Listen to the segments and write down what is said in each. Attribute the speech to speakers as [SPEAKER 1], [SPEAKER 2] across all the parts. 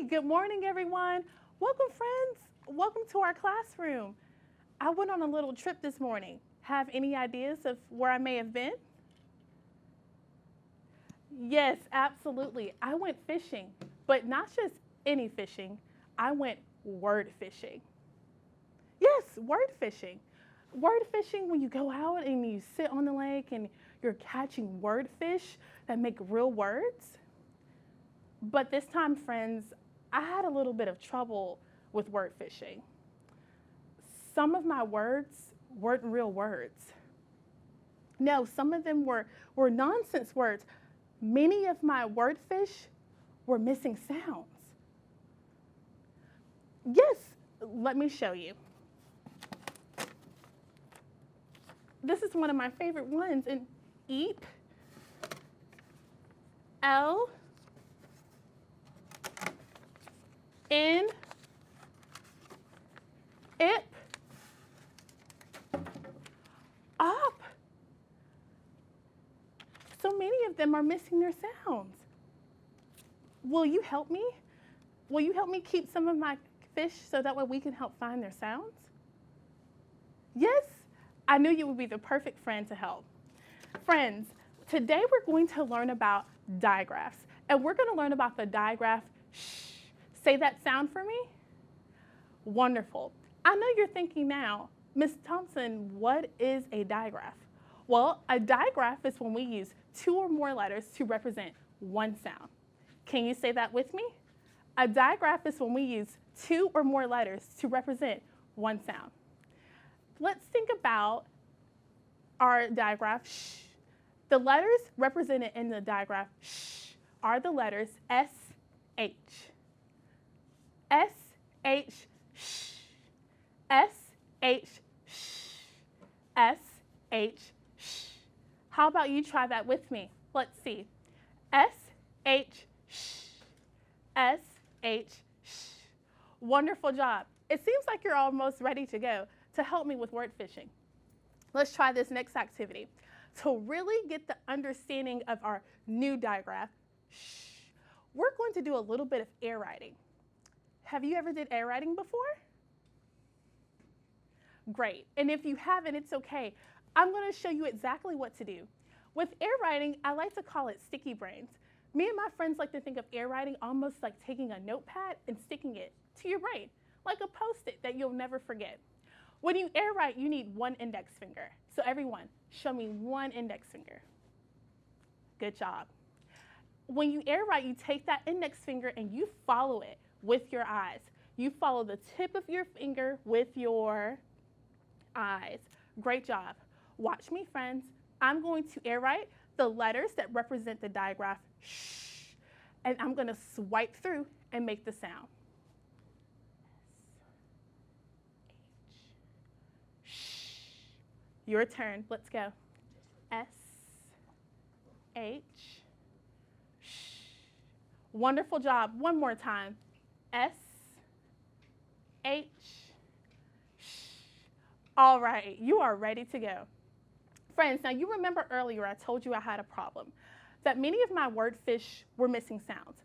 [SPEAKER 1] Good morning, everyone. Welcome, friends. Welcome to our classroom. I went on a little trip this morning. Have any ideas of where I may have been? Yes, absolutely. I went fishing, but not just any fishing. I went word fishing. Yes, word fishing. Word fishing when you go out and you sit on the lake and you're catching word fish that make real words. But this time, friends, I had a little bit of trouble with word fishing. Some of my words weren't real words. No, some of them were nonsense words. Many of my word fish were missing sounds. Yes, let me show you. This is one of my favorite ones. And eep, L, N, ip, up. So many of them are missing their sounds. Will you help me? Will you help me keep some of my fish so that way we can help find their sounds? Yes, I knew you would be the perfect friend to help. Friends, today we're going to learn about digraphs, and we're going to learn about the digraph shh. Say that sound for me. Wonderful. I know you're thinking now, Miss Thompson, what is a digraph? Well, a digraph is when we use two or more letters to represent one sound. Can you say that with me? A digraph is when we use two or more letters to represent one sound. Let's think about our digraph shh. The letters represented in the digraph shh are the letters S, H. S, H, shh. S, H, shh. S, H, shh. How about you try that with me? Let's see. S, H, shh. S, H, shh. Wonderful job. It seems like you're almost ready to go to help me with word fishing. Let's try this next activity. To really get the understanding of our new digraph, shh, we're going to do a little bit of air writing. Have you ever did air writing before? Great. And if you haven't, it's okay. I'm going to show you exactly what to do. With air writing, I like to call it sticky brains. Me and my friends like to think of air writing almost like taking a notepad and sticking it to your brain, like a Post-it that you'll never forget. When you air write, you need one index finger. So everyone, show me one index finger. Good job. When you air write, you take that index finger and you follow it with your eyes. You follow the tip of your finger with your eyes. Great job. Watch me, friends. I'm going to air write the letters that represent the digraph shh, and I'm going to swipe through and make the sound. S, H, shh. Your turn. Let's go. S, H, shh. Wonderful job. One more time. S, H, shh. All right, you are ready to go. Friends, now you remember earlier I told you I had a problem, that many of my word fish were missing sounds.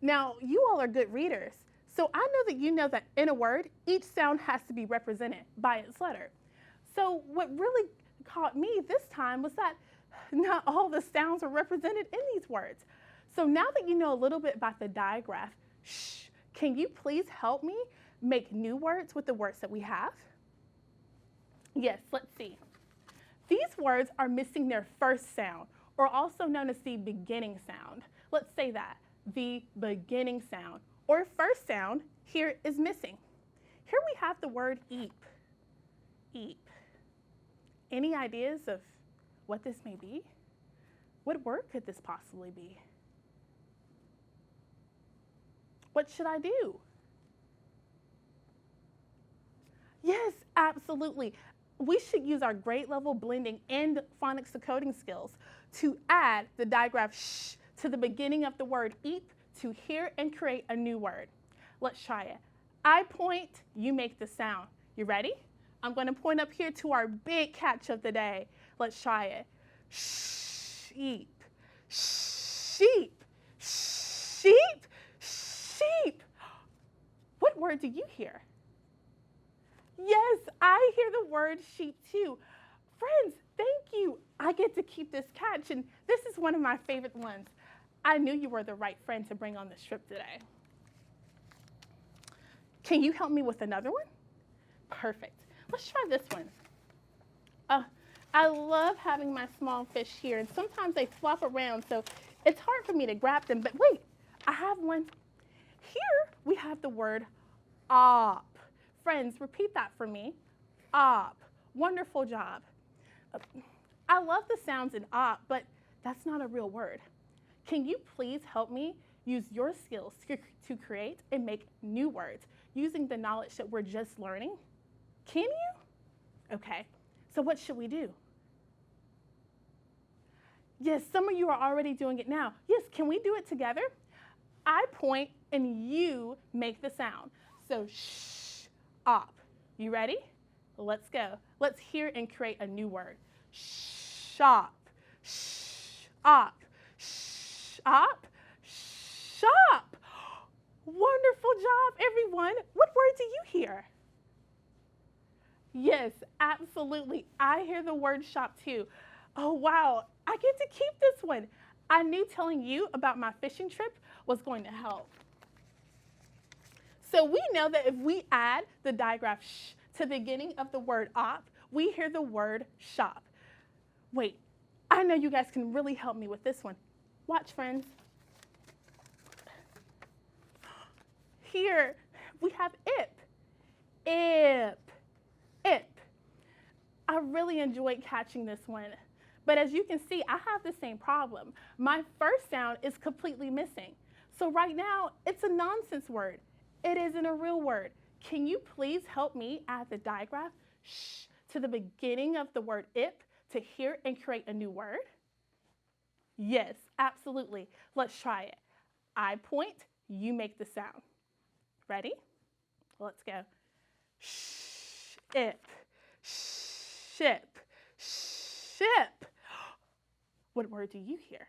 [SPEAKER 1] Now, you all are good readers, so I know that you know that in a word, each sound has to be represented by its letter. So what really caught me this time was that not all the sounds were represented in these words. So now that you know a little bit about the digraph, shh, can you please help me make new words with the words that we have? Yes, let's see. These words are missing their first sound, or also known as the beginning sound. Let's say that, the beginning sound, or first sound, here is missing. Here we have the word eep, eep. Any ideas of what this may be? What word could this possibly be? What should I do? Yes, absolutely. We should use our grade level blending and phonics decoding skills to add the digraph shh to the beginning of the word eep to hear and create a new word. Let's try it. I point, you make the sound. You ready? I'm going to point up here to our big catch of the day. Let's try it. Sheep, sheep, sheep, sheep. What word do you hear? Yes, I hear the word sheep too. Friends, thank you. I get to keep this catch, and this is one of my favorite ones. I knew you were the right friend to bring on this trip today. Can you help me with another one? Perfect. Let's try this one. I love having my small fish here, and sometimes they flop around, so it's hard for me to grab them. But wait, I have one. Here we have the word op. Friends, repeat that for me. Op. Wonderful job. I love the sounds in op, but that's not a real word. Can you please help me use your skills to create and make new words using the knowledge that we're just learning? Can you? Okay, so what should we do? Yes, some of you are already doing it now. Yes, can we do it together? I point and you make the sound. So shh, op. You ready? Let's go. Let's hear and create a new word. Shop, shop, shop, shop. Wonderful job, everyone. What word do you hear? Yes, absolutely. I hear the word shop too. Oh, wow. I get to keep this one. I knew telling you about my fishing trip was going to help. So we know that if we add the digraph sh to the beginning of the word op, we hear the word shop. Wait, I know you guys can really help me with this one. Watch, friends. Here we have ip. Ip. Ip. I really enjoyed catching this one. But as you can see, I have the same problem. My first sound is completely missing. So right now, it's a nonsense word. It isn't a real word. Can you please help me add the digraph sh to the beginning of the word ip to hear and create a new word? Yes, absolutely. Let's try it. I point, you make the sound. Ready? Let's go. Sh, ip, ship, ship. What word do you hear?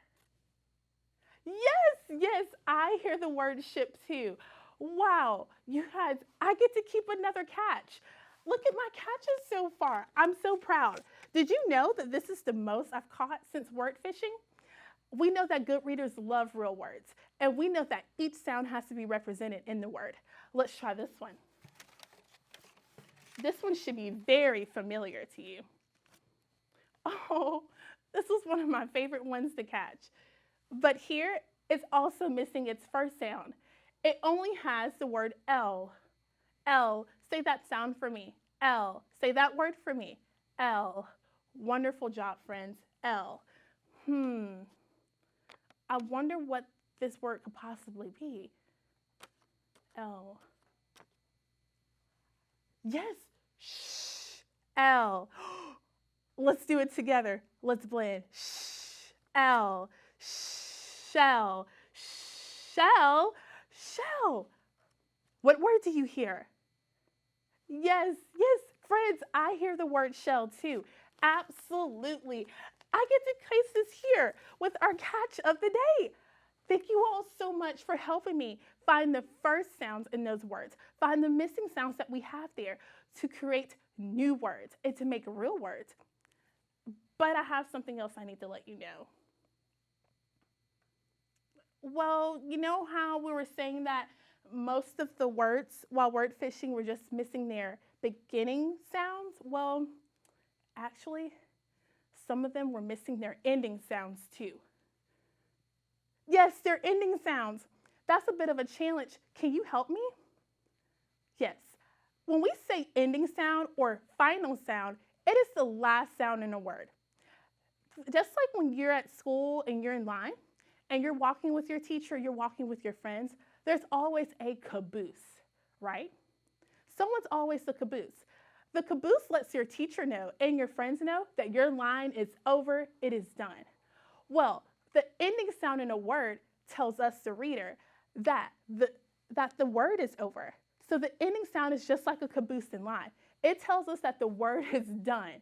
[SPEAKER 1] Yes, I hear the word ship too. Wow, you guys, I get to keep another catch. Look at my catches so far. I'm so proud. Did you know that this is the most I've caught since word fishing? We know that good readers love real words, and we know that each sound has to be represented in the word. Let's try this one. This one should be very familiar to you. Oh, this was one of my favorite ones to catch. But here, it's also missing its first sound. It only has the word L. L. Say that sound for me. L. Say that word for me. L. Wonderful job, friends. L. I wonder what this word could possibly be. L. Yes. Shh. L. Let's do it together. Let's blend. Shh. L. Shell. Shell. Shell. What word do you hear? Yes, friends, I hear the word shell too. Absolutely. I get to place this here with our catch of the day. Thank you all so much for helping me find the first sounds in those words, find the missing sounds that we have there to create new words and to make real words. But I have something else I need to let you know. Well, you know how we were saying that most of the words while word fishing were just missing their beginning sounds? Well, actually, some of them were missing their ending sounds too. Yes, their ending sounds. That's a bit of a challenge. Can you help me? Yes. When we say ending sound or final sound, it is the last sound in a word. Just like when you're at school and you're in line and you're walking with your teacher, you're walking with your friends, there's always a caboose, right? Someone's always the caboose. The caboose lets your teacher know and your friends know that your line is over, it is done. Well, the ending sound in a word tells us, the reader, that the word is over. So the ending sound is just like a caboose in line. It tells us that the word is done.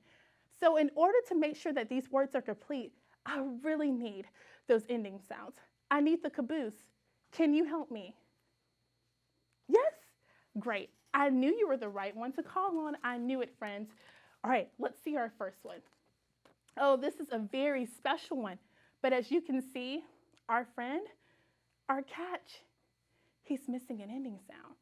[SPEAKER 1] So in order to make sure that these words are complete, I really need those ending sounds. I need the caboose. Can you help me? Yes, Great. I knew you were the right one to call on. I knew it, friends. All right, let's see our first one. Oh, this is a very special one. But as you can see, our friend, our catch, he's missing an ending sound.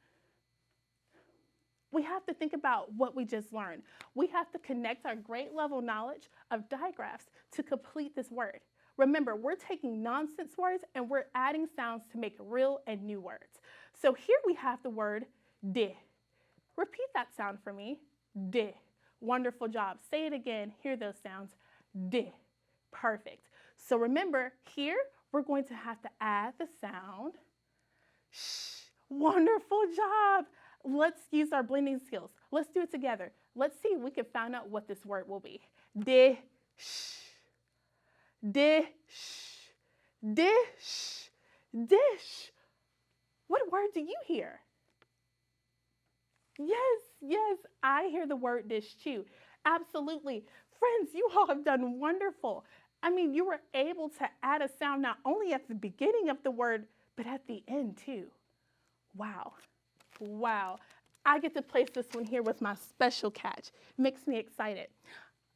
[SPEAKER 1] We have to think about what we just learned. We have to connect our grade level knowledge of digraphs to complete this word. Remember, we're taking nonsense words and we're adding sounds to make real and new words. So here we have the word de. Repeat that sound for me. De. Wonderful job. Say it again. Hear those sounds. De. Perfect. So remember, here we're going to have to add the sound sh. Wonderful job. Let's use our blending skills. Let's do it together. Let's see if we can find out what this word will be. Dish. Dish. Dish. Dish. What word do you hear? Yes, I hear the word dish too. Absolutely. Friends, you all have done wonderful. I mean, you were able to add a sound not only at the beginning of the word, but at the end too. Wow. Wow. I get to place this one here with my special catch. Makes me excited.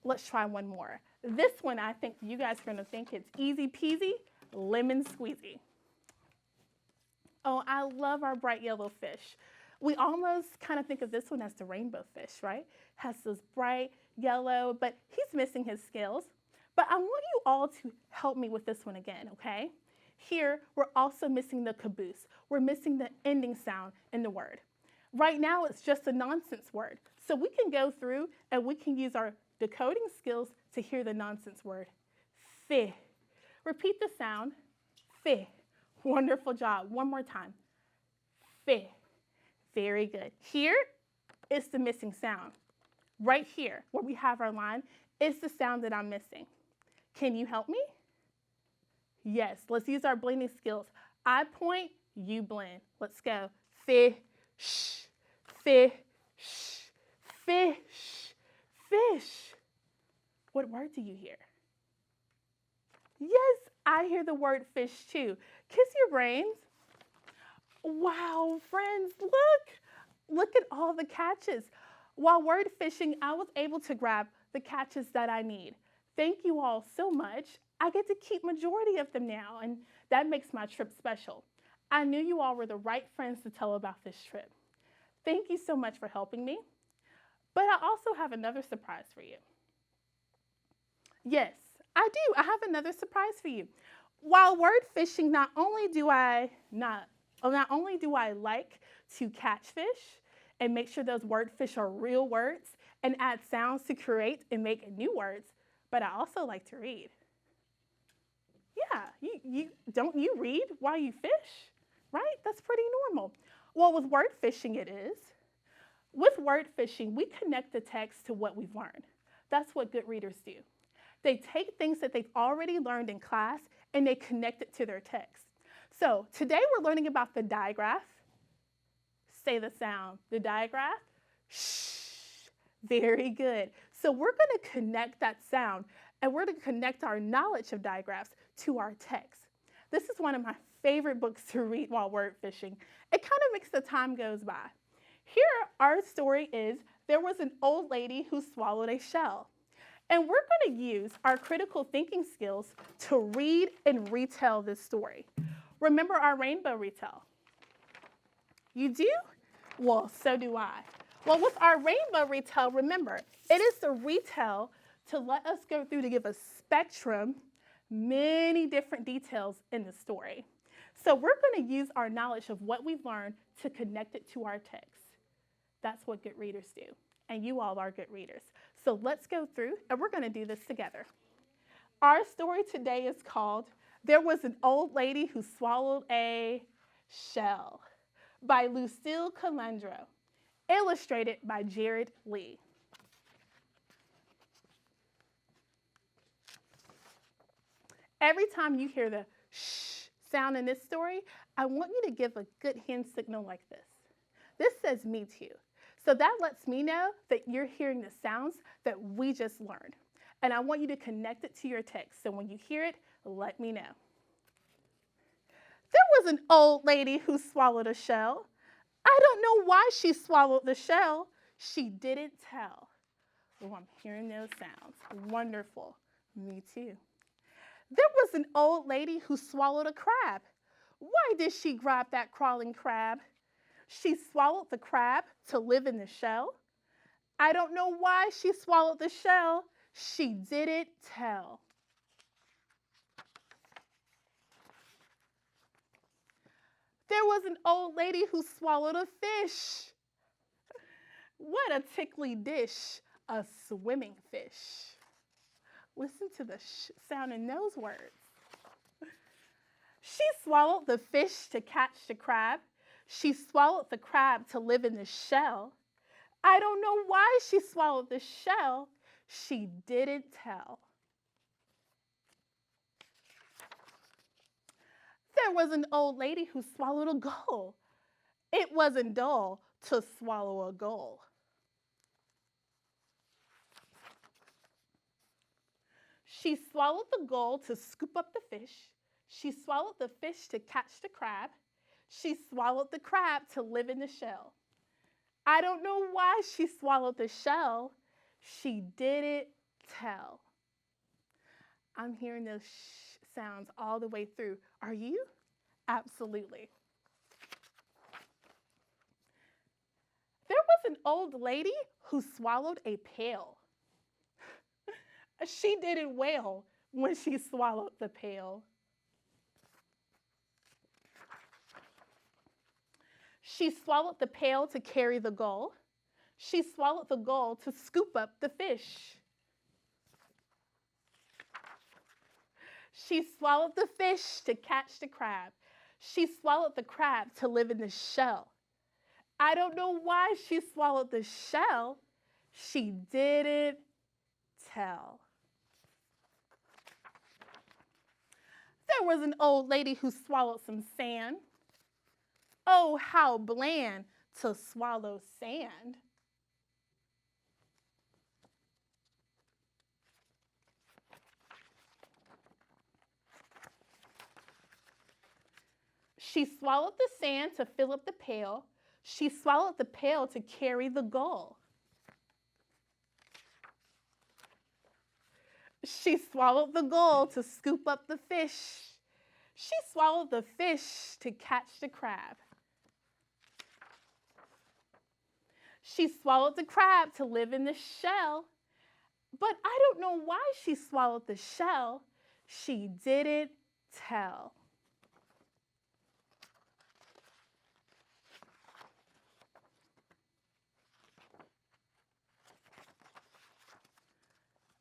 [SPEAKER 1] Let's try one more. This one, I think you guys are going to think it's easy peasy, lemon squeezy. Oh, I love our bright yellow fish. We almost kind of think of this one as the rainbow fish, right? Has those bright yellow, but he's missing his scales. But I want you all to help me with this one again, okay? Here, we're also missing the caboose. We're missing the ending sound in the word. Right now, it's just a nonsense word. So we can go through and we can use our decoding skills to hear the nonsense word. Fi. Repeat the sound. Fi. Wonderful job. One more time. Fi. Very good. Here is the missing sound. Right here, where we have our line, is the sound that I'm missing. Can you help me? Yes, let's use our blending skills. I point, you blend. Let's go. Fish, fish, fish, fish. What word do you hear? Yes, I hear the word fish too. Kiss your brains. Wow, friends, look at all the catches. While word fishing, I was able to grab the catches that I need. Thank you all so much. I get to keep majority of them now, and that makes my trip special. I knew you all were the right friends to tell about this trip. Thank you so much for helping me. But I also have another surprise for you. Yes, I do. I have another surprise for you. While word fishing, not only do I like to catch fish and make sure those word fish are real words and add sounds to create and make new words, but I also like to read. Yeah, don't you read while you fish, right? That's pretty normal. Well, with word fishing it is. With word fishing, we connect the text to what we've learned. That's what good readers do. They take things that they've already learned in class and they connect it to their text. So today we're learning about the digraph. Say the sound, the digraph. Shh, very good. So we're going to connect that sound and we're going to connect our knowledge of digraphs to our text. This is one of my favorite books to read while word fishing. It kind of makes the time goes by. Here, our story is, there was an old lady who swallowed a shell. And we're going to use our critical thinking skills to read and retell this story. Remember our rainbow retell? You do? Well, so do I. Well, with our rainbow retell, remember, it is the retell to let us go through to give a spectrum, many different details in the story. So we're going to use our knowledge of what we've learned to connect it to our text. That's what good readers do. And you all are good readers. So let's go through and we're going to do this together. Our story today is called There Was an Old Lady Who Swallowed a Shell by Lucille Calendro, illustrated by Jared Lee. Every time you hear the shh sound in this story, I want you to give a good hand signal like this. This says me too. So that lets me know that you're hearing the sounds that we just learned. And I want you to connect it to your text. So when you hear it, let me know. There was an old lady who swallowed a shell. I don't know why she swallowed the shell. She didn't tell. Oh, I'm hearing those sounds. Wonderful. Me too. There was an old lady who swallowed a crab. Why did she grab that crawling crab? She swallowed the crab to live in the shell. I don't know why she swallowed the shell. She didn't tell. There was an old lady who swallowed a fish. What a tickly dish, a swimming fish. Listen to the sound in those words. She swallowed the fish to catch the crab. She swallowed the crab to live in the shell. I don't know why she swallowed the shell. She didn't tell. There was an old lady who swallowed a gull. It wasn't dull to swallow a gull. She swallowed the gull to scoop up the fish. She swallowed the fish to catch the crab. She swallowed the crab to live in the shell. I don't know why she swallowed the shell. She didn't tell. I'm hearing those sounds all the way through. Are you? Absolutely. There was an old lady who swallowed a pail. She didn't wail when she swallowed the pail. She swallowed the pail to carry the gull. She swallowed the gull to scoop up the fish. She swallowed the fish to catch the crab. She swallowed the crab to live in the shell. I don't know why she swallowed the shell. She didn't tell. There was an old lady who swallowed some sand. Oh, how bland to swallow sand. She swallowed the sand to fill up the pail. She swallowed the pail to carry the gull. She swallowed the gull to scoop up the fish. She swallowed the fish to catch the crab. She swallowed the crab to live in the shell. But I don't know why she swallowed the shell. She didn't tell.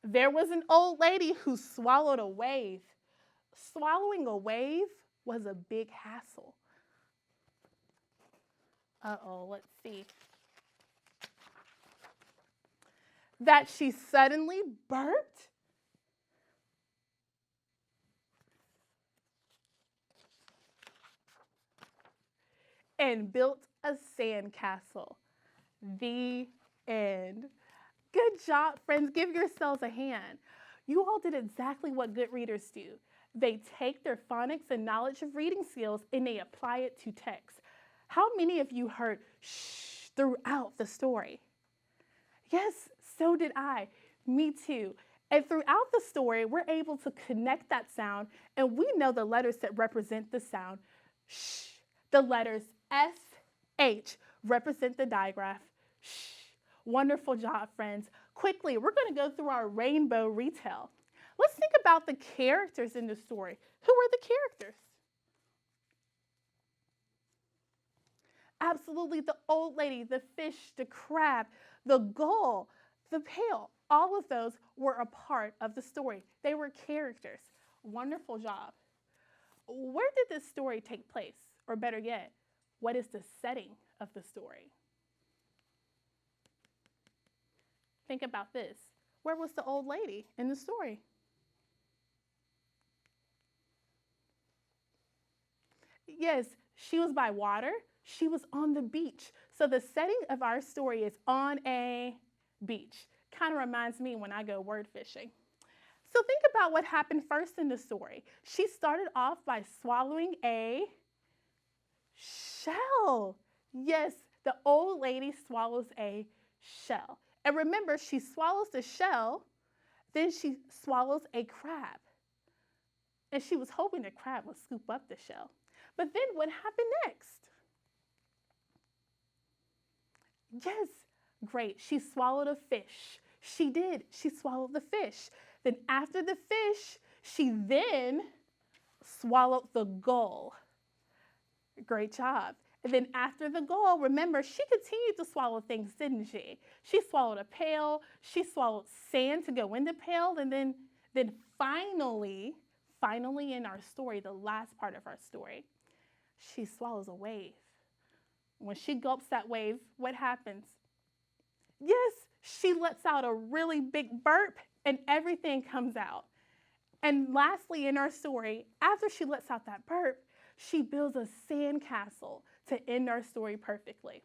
[SPEAKER 1] There was an old lady who swallowed a wave. Swallowing a wave was a big hassle. Uh-oh, let's see. That she suddenly burped and built a sandcastle. The end. Good job, friends. Give yourselves a hand. You all did exactly what good readers do. They take their phonics and knowledge of reading skills and they apply it to text. How many of you heard shh throughout the story? Yes, so did I. Me too. And throughout the story, we're able to connect that sound, and we know the letters that represent the sound shh. The letters S, H represent the digraph shh. Wonderful job, friends. Quickly, we're going to go through our rainbow retell. Let's think about the characters in the story. Who are the characters? Absolutely, the old lady, the fish, the crab, the gull, the pail. All of those were a part of the story. They were characters. Wonderful job. Where did this story take place? Or better yet, what is the setting of the story? Think about this. Where was the old lady in the story? Yes, she was by water. She was on the beach. So the setting of our story is on a beach. Kind of reminds me when I go word fishing. So think about what happened first in the story. She started off by swallowing a shell. Yes, the old lady swallows a shell. And remember, she swallows the shell, then she swallows a crab. And she was hoping the crab would scoop up the shell. But then what happened next? Yes, great. She swallowed a fish. She did. She swallowed the fish. Then after the fish, she then swallowed the gull. Great job. And then after the gull, remember, she continued to swallow things, didn't she? She swallowed a pail. She swallowed sand to go in the pail. And then finally in our story, the last part of our story, she swallows a wave. When she gulps that wave, what happens? Yes, she lets out a really big burp and everything comes out. And lastly, in our story, after she lets out that burp, she builds a sandcastle to end our story perfectly.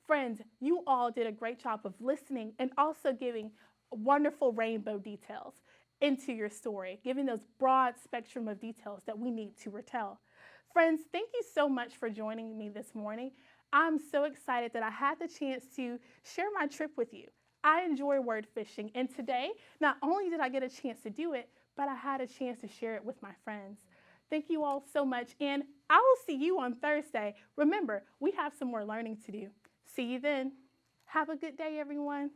[SPEAKER 1] Friends, you all did a great job of listening and also giving wonderful rainbow details into your story, giving those broad spectrum of details that we need to retell. Friends, thank you so much for joining me this morning. I'm so excited that I had the chance to share my trip with you. I enjoy word fishing, and today, not only did I get a chance to do it, but I had a chance to share it with my friends. Thank you all so much, and I will see you on Thursday. Remember, we have some more learning to do. See you then. Have a good day, everyone.